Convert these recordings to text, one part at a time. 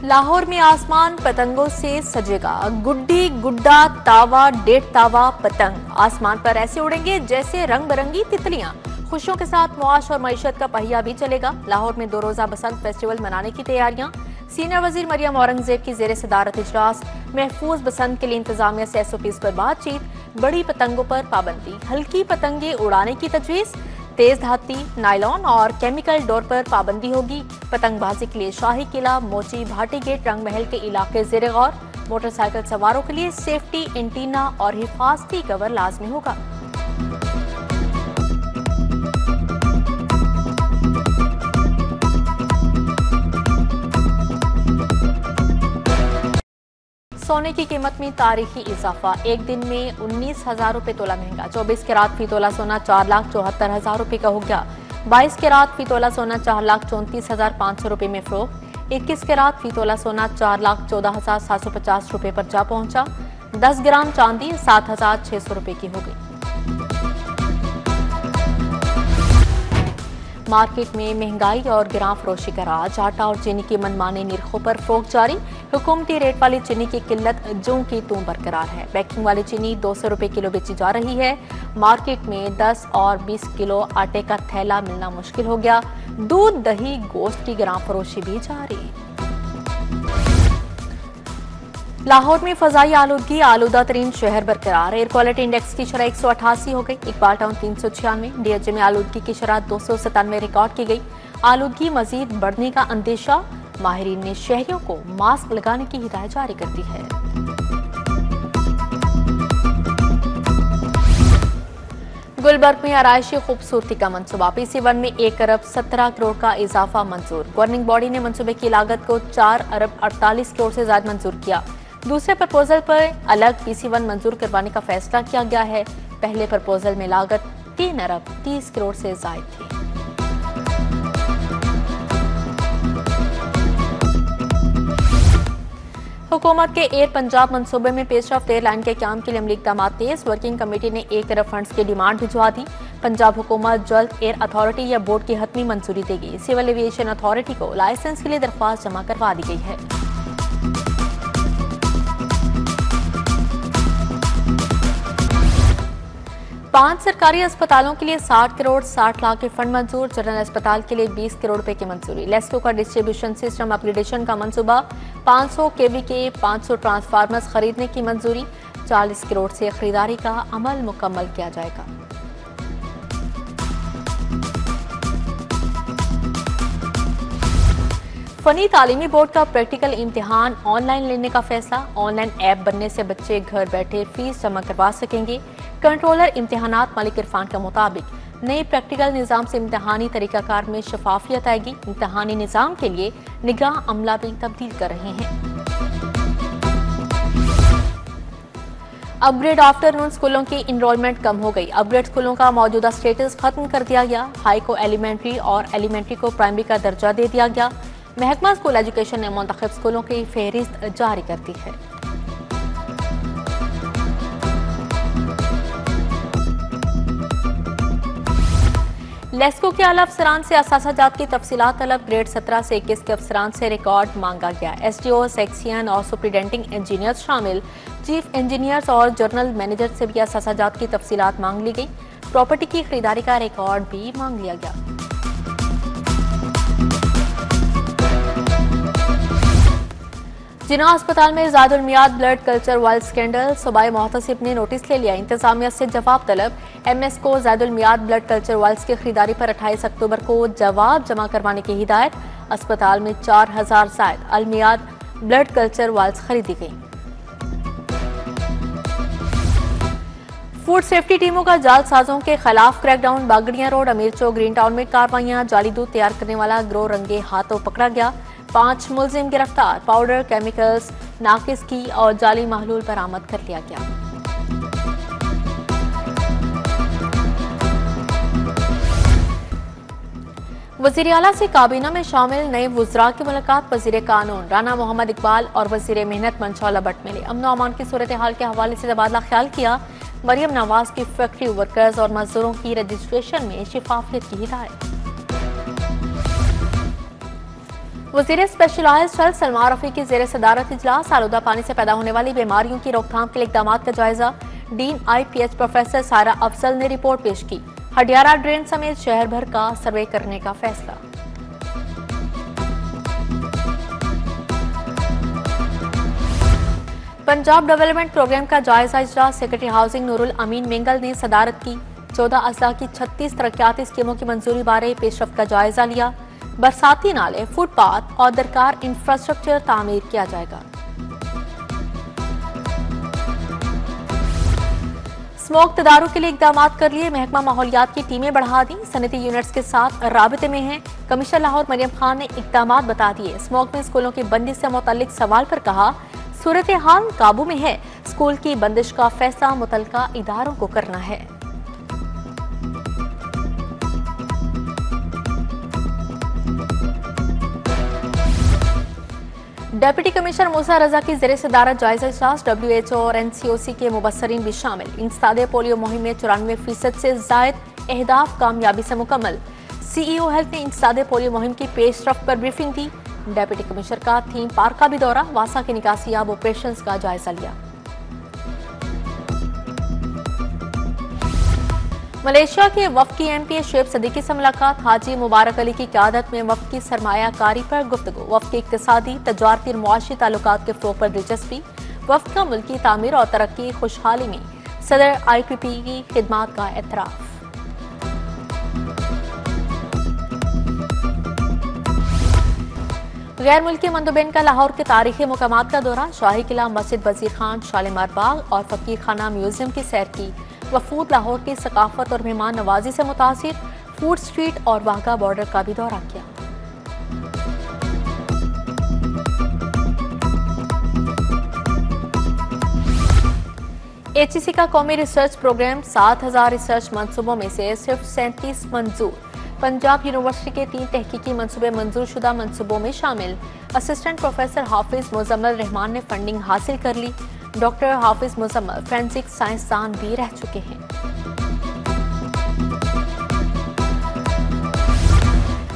लाहौर में आसमान पतंगों से सजेगा। गुड्डी, गुड्डा, तावा, डेढ़ तावा पतंग आसमान पर ऐसे उड़ेंगे जैसे रंग बिरंगी तितलियां। खुशियों के साथ मुआश और मईशत का पहिया भी चलेगा। लाहौर में 2 रोजा बसंत फेस्टिवल मनाने की तैयारियां। सीनियर वजीर मरियम औरंगजेब की जेर सदारत इजलास। महफूज बसंत के लिए इंतजामिया से SOPs पर बातचीत। बड़ी पतंगों पर पाबंदी, हल्की पतंगे उड़ाने की तजवीज। तेज धाती, नायलॉन और केमिकल डोर पर पाबंदी होगी। पतंगबाजी के लिए शाही किला, मोची, भाटी गेट, रंग महल के इलाके जेर गौर। मोटरसाइकिल सवारों के लिए सेफ्टी एंटीना और हिफाजती कवर लाजमी होगा। सोने की कीमत में तारीखी इजाफा। एक दिन में 19,000 रुपए तोला महंगा। 24 कैरात फी तोला सोना 4,74,000 रुपए का हो गया। 22 कैरात फी तोला सोना 4,34,500 रुपए में फरोख्त। 21 कैरात फी तोला सोना 4,14,750 रुपए पर जा पहुंचा। 10 ग्राम चांदी 7,600 रुपए की हो गई। मार्केट में महंगाई और गिरां फरोशी का राज। आटा और चीनी की मनमाने निरखों पर फरोख्त जारी। हुकूमती रेट वाली चीनी की किल्लत जूं की तूं बरकरार है। पैकिंग वाली चीनी 200 रुपए किलो बेची जा रही है। मार्केट में 10 और 20 किलो आटे का थैला मिलना मुश्किल हो गया। दूध, दही, गोश्त की गिरां फरोशी भी जारी। लाहौर में फजाई आलूदगी, आलूदा तरीन शहर बरकरार। एयर क्वालिटी इंडेक्स की शरह 188 हो गई। इकबाल टाउन 396। DHA में आलूदगी की शरह 297 रिकॉर्ड की गई। आलूदगी मजीद बढ़ने का अंदेशा। माहिरीन ने शहरियों को मास्क लगाने की हिदायत जारी कर दी है। गुलबर्ग में आराइशी खूबसूरती का मंसूबा। PC1 में 1 अरब 17 करोड़ का इजाफा मंजूर। गवर्निंग बॉडी ने मंसूबे की लागत को 4 अरब 48 करोड़ से ज्यादा मंजूर किया। दूसरे प्रपोजल पर अलग PC1 मंजूर करवाने का फैसला किया गया है। पहले प्रपोजल में लागत 3 अरब 30 करोड़ से ज्यादा थी। हुकूमत के एयर पंजाब मंसूबे में पेशरफ्त। एयरलाइन के क्याम के लिए अमली इक़दाम तेज। वर्किंग कमेटी ने 1 अरब फंड्स की डिमांड भिजवा दी। पंजाब हुकूमत जल्द एयर अथॉरिटी या बोर्ड की हतमी मंजूरी देगी। सिविल एविएशन अथॉरिटी को लाइसेंस के लिए दरख्वास्त जमा करवा दी गई है। पांच सरकारी अस्पतालों के लिए 60 करोड़ 60 लाख के फंड मंजूर। जनरल अस्पताल के लिए 20 करोड़ रुपए की मंजूरी। लेस्को का डिस्ट्रीब्यूशन सिस्टम अपग्रेडेशन का मंसूबा। 500 kV के 500 ट्रांसफार्मर्स खरीदने की मंजूरी। 40 करोड़ से खरीदारी का अमल मुकम्मल किया जाएगा। फनी तालीमी बोर्ड का प्रैक्टिकल इम्तिहान ऑनलाइन लेने का फैसला। ऑनलाइन ऐप बनने से बच्चे घर बैठे फीस जमा करवा सकेंगे। कंट्रोलर इम्तिहानात मलिक इरफान के मुताबिक नए प्रैक्टिकल निज़ाम से इम्तिहानी तरीकाकार में शफाफियत आएगी। इम्तिहानी निज़ाम के लिए निगरान अमला भी तब्दील कर रहे हैं। अपग्रेड आफ्टरनून स्कूलों की इनरोलमेंट कम हो गई। अपग्रेड स्कूलों का मौजूदा स्टेटस खत्म कर दिया गया। हाई को एलिमेंट्री और एलिमेंट्री को प्राइमरी का दर्जा दे दिया गया। महकमा स्कूल एजुकेशन ने मुंतखब स्कूलों की फहरिस्त जारी कर दी है। लेस्को के आला अफसरान से असासाजात की तफसीलात तलब। ग्रेड 17 से 21 के अफसरान से रिकॉर्ड मांगा गया। SDO, सेक्शन और सुपरिटेंडिंग इंजीनियर्स शामिल। चीफ इंजीनियर्स और जर्नल मैनेजर से भी असासाजात की तफसीलात मांग ली गई। प्रॉपर्टी की खरीदारी का रिकॉर्ड भी मांग लिया गया। जिना अस्पताल में ज़ायदुल मियाद ब्लड कल्चर वाइल्ड स्कैंडल। सूबाई मोहतसिब ने नोटिस ले लिया। इंतजामिया से जवाब तलब। MS को ज़ायदुल मियाद ब्लड कल्चर वाइल्स की खरीदारी पर 28 अक्टूबर को जवाब जमा करवाने की हिदायत। अस्पताल में 4000 ज़ायद अल मियाद ब्लड कल्चर वाइल्स खरीदी गई। फूड सेफ्टी टीमों का जालसाजों के खिलाफ क्रैकडाउन। बागड़ियां रोड, अमीर चौक, ग्रीन टाउन में कार्रवाइयां। जाली दूध तैयार करने वाला गिरोह रंगे हाथों पकड़ा गया। 5 मुलजिम गिरफ्तार। पाउडर, केमिकल्स, नाकिस की और जाली महलूल बरामद कर लिया गया। वजीर आला से काबीना में शामिल नए वुज़रा की मुलाकात। वजीर कानून राना मोहम्मद इकबाल और वजीर मेहनत मंशा भट्ट मिले। अमन अमान की सूरत हाल के हवाले से तबादला ख्याल किया। मरियम नवाज की फैक्ट्री वर्कर्स और मजदूरों की रजिस्ट्रेशन में शिफाफियत की हिदायत। वजीर स्पेशलाइज्ड हेल्थ सलमान रफी की जेर सदारत इजलास आलूदा पानी से पैदा होने वाली बीमारियों की रोकथाम के लिए इकदाम का जायजा। डीन IPH प्रोफेसर सारा अफजल ने रिपोर्ट पेश की। हडियारा ड्रेन समेत शहर भर का सर्वे करने का फैसला। पंजाब डेवलपमेंट प्रोग्राम का जायजा इजलास सेक्रेटरी हाउसिंग नूरुल अमीन मेंगल ने सदारत की। 14 अजला की 36 तरक्याती स्कीमों की मंजूरी बारे पेशरफ का जायजा लिया। बरसाती नाले, फुटपाथ और दरकार इंफ्रास्ट्रक्चर तामीर किया जाएगा। स्मोक तदारुक के लिए इकदाम कर लिए। महकमा माहौलियात की टीमें बढ़ा दी। सनती यूनिट्स के साथ राबते में हैं। कमिश्नर लाहौर मरियम खान ने इकदाम बता दिए। स्मोक में स्कूलों की बंदिश से मुतल्लिक सवाल पर कहा, सूरत हाल काबू में है। स्कूल की बंदिश का फैसला मुतल्लिका इदारों को करना है। डेप्यूटी कमिश्नर मूसा रजा की जेर सदारत जायजा इजलास। WHO और NCOC के मुबस्सरीन भी शामिल। इंसदादे पोलियो मुहिम में 94% से जायद अहदाफ कामयाबी से मुकम्मल। CEO हेल्थ ने इंसदादे पोलियो मुहिम की पेशरफ पर ब्रीफिंग दी। डेप्यूटी कमिश्नर का थीम पार्क का भी दौरा। वासा के निकासियाब ऑपरेशंस का जायजा लिया। मलेशिया के वफ्द की MPA शुएब सदीकी से मुलाकात। हाजी मुबारक अली की क़यादत में वफ्द की सरमायाकारी पर गुफ्तगू। वफ्द के इक़्तिसादी, तजारती और मुआशी ताल्लुकात के फ़रोग़ पर दिलचस्पी। वफ्द का मुल्की तामीर और तरक्की खुशहाली में सदर IPP की खिदमात का एतराफ़। गैर मुल्की मंदुबैन का लाहौर के तारीखी मुकामात का दौरा। शाही किला, मस्जिद वजीर खान, शालीमार बाग और फकीर खाना म्यूजियम की सैर की। वफूद लाहौर की सकाफत और मेहमान नवाजी से मुतासिर। फूड स्ट्रीट और वाघा बॉर्डर का भी दौरा किया। HEC का कौमी रिसर्च प्रोग्राम 7000 रिसर्च मंसूबों में से सिर्फ 37 मंजूर। पंजाब यूनिवर्सिटी के 3 तहकीकी मंसूबे मंजूर शुदा मंसूबों में शामिल। असिस्टेंट प्रोफेसर हाफिज मुजम्मल रहमान ने फंडिंग हासिल कर ली। डॉक्टर हाफिज मुजम्मल फोरेंसिक साइंसदान भी रह चुके हैं।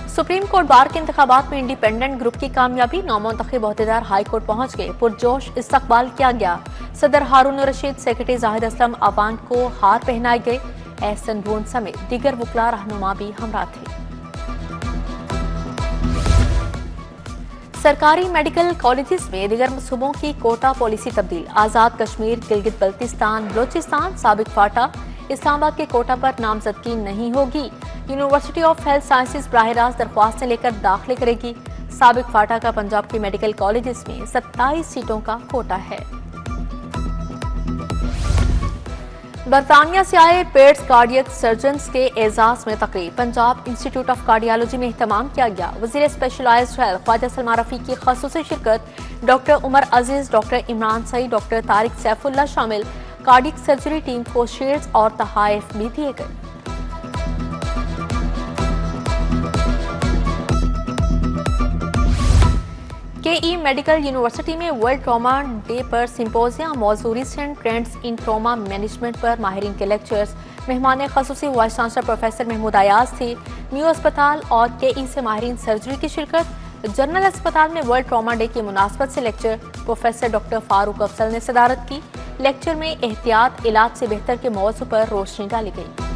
सुप्रीम कोर्ट बार के इंतखाबात में इंडिपेंडेंट ग्रुप की कामयाबी। नौमुंतखब ओहदेदार हाई कोर्ट पहुंच गए। पुरजोश इस्तकबाल किया गया। सदर हारून रशीद, सेक्रेटरी जाहिद असलम अवान को हार पहनाए गए। एहसन बून समेत दीगर वकला रहनुमा भी हमरा थे। सरकारी मेडिकल कॉलेजेस में दीगर मनसूबों की कोटा पॉलिसी तब्दील। आज़ाद कश्मीर, गिलगित बल्तिस्तान, बलोचिस्तान, साबिक फाटा, इस्लामाबाद के कोटा पर नामजदगी नहीं होगी। यूनिवर्सिटी ऑफ हेल्थ साइंसेज बराह रास्त दरख्वास्तें लेकर दाखिले करेगी। साबिक फाटा का पंजाब के मेडिकल कॉलेजेस में 27 सीटों का कोटा है। बरतानिया से आए पेड्स कार्डियक सर्जन्स के एजाज में तकरीब। पंजाब इंस्टीट्यूट ऑफ कार्डियोलॉजी में एहतमाम किया गया। वजीर स्पेशलाइज्ड हेल्थ ख्वाजा सलमान रफी की ख़ुसूसी शिरकत। Doctor Umar Aziz, doctor Imran Saeed, doctor Tariq Saifullah शामिल। कार्डियक सर्जरी टीम को शील्ड्स और तहाइफ भी दिए गए। KE मेडिकल यूनिवर्सिटी में वर्ल्ड ट्रॉमा डे पर सिंपोजियम मौजूद recent trends in trauma management पर माहिरीन के लेक्चर्स। मेहमान खसूसी vice chancellor professor Mahmood Ayaz थे। न्यू अस्पताल और KE से माहिरीन सर्जरी की शिरकत। जनरल अस्पताल में वर्ल्ड ट्रॉमा डे की मुनासबत से lecture. Professor doctor Farooq Afzal ने सदारत की। लेक्चर में एहतियात इलाज से बेहतर के मौजू पर रोशनी डाली गई।